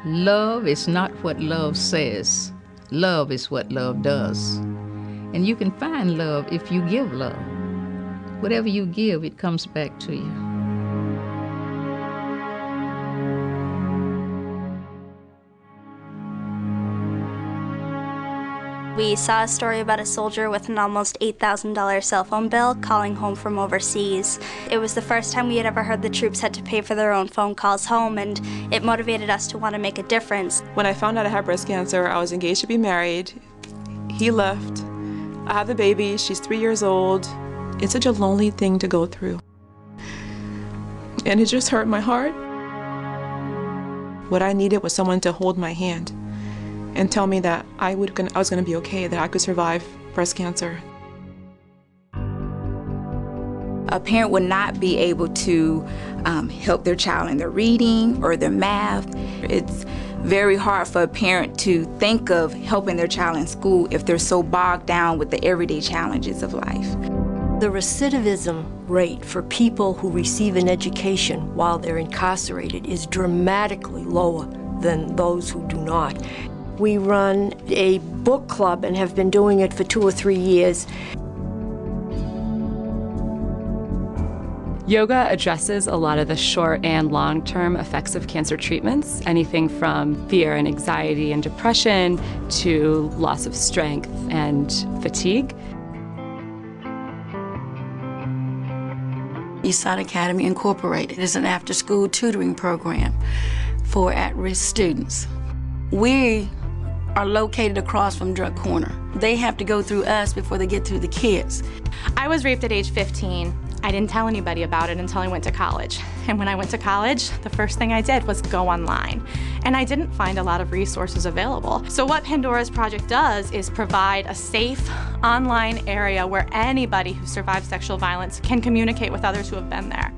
Love is not what love says. Love is what love does. And you can find love if you give love. Whatever you give, it comes back to you. We saw a story about a soldier with an almost $8,000 cell phone bill calling home from overseas. It was the first time we had ever heard the troops had to pay for their own phone calls home, and it motivated us to want to make a difference. When I found out I had breast cancer, I was engaged to be married. He left. I have the baby. She's 3 years old. It's such a lonely thing to go through. And it just hurt my heart. What I needed was someone to hold my hand and tell me that I was going to be okay, that I could survive breast cancer. A parent would not be able to help their child in their reading or their math. It's very hard for a parent to think of helping their child in school if they're so bogged down with the everyday challenges of life. The recidivism rate for people who receive an education while they're incarcerated is dramatically lower than those who do not. We run a book club and have been doing it for 2 or 3 years. Yoga addresses a lot of the short and long-term effects of cancer treatments, anything from fear and anxiety and depression to loss of strength and fatigue. Eastside Academy Incorporated is an after-school tutoring program for at-risk students. We are located across from Drug Corner. They have to go through us before they get through the kids. I was raped at age 15. I didn't tell anybody about it until I went to college. And when I went to college, the first thing I did was go online. And I didn't find a lot of resources available. So what Pandora's Project does is provide a safe online area where anybody who survives sexual violence can communicate with others who have been there.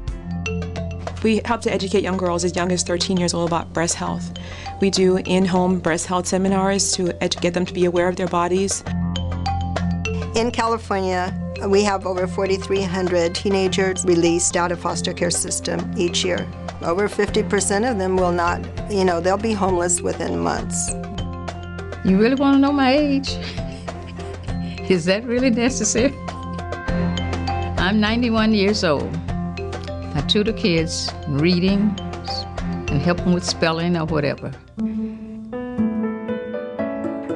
We help to educate young girls as young as 13 years old about breast health. We do in-home breast health seminars to get them to be aware of their bodies. In California, we have over 4,300 teenagers released out of foster care system each year. Over 50% of them will not, they'll be homeless within months. You really want to know my age? Is that really necessary? I'm 91 years old. I tutor kids in reading and help them with spelling or whatever.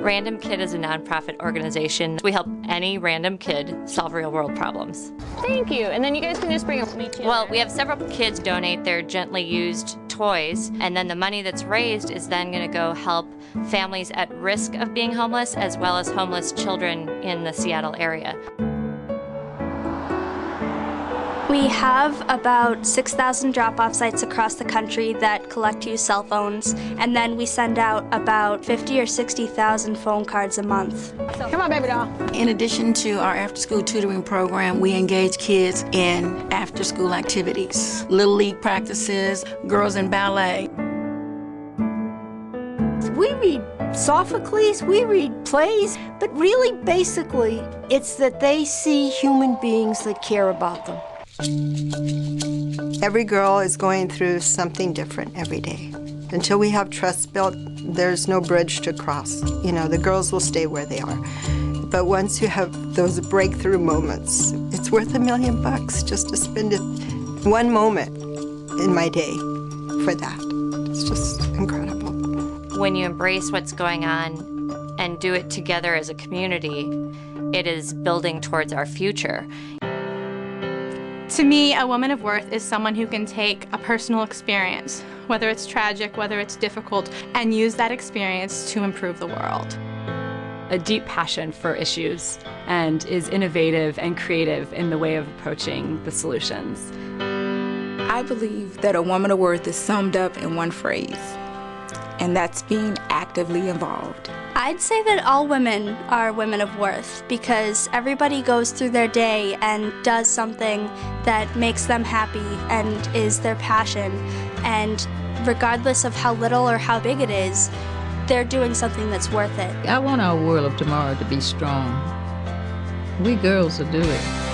Random Kid is a nonprofit organization. We help any random kid solve real-world problems. Thank you. And then you guys can just bring up me too. Well, we have several kids donate their gently used toys, and then the money that's raised is then going to go help families at risk of being homeless, as well as homeless children in the Seattle area. We have about 6,000 drop-off sites across the country that collect used cell phones, and then we send out about 50 or 60,000 phone cards a month. Come on, baby doll. In addition to our after-school tutoring program, we engage kids in after-school activities, Little League practices, girls in ballet. We read Sophocles, we read plays, but really, basically, it's that they see human beings that care about them. Every girl is going through something different every day. Until we have trust built, there's no bridge to cross. The girls will stay where they are. But once you have those breakthrough moments, it's worth $1 million just to spend it one moment in my day for that. It's just incredible. When you embrace what's going on and do it together as a community, it is building towards our future. To me, a woman of worth is someone who can take a personal experience, whether it's tragic, whether it's difficult, and use that experience to improve the world. A deep passion for issues and is innovative and creative in the way of approaching the solutions. I believe that a woman of worth is summed up in one phrase, and that's being actively involved. I'd say that all women are women of worth because everybody goes through their day and does something that makes them happy and is their passion. And regardless of how little or how big it is, they're doing something that's worth it. I want our world of tomorrow to be strong. We girls will do it.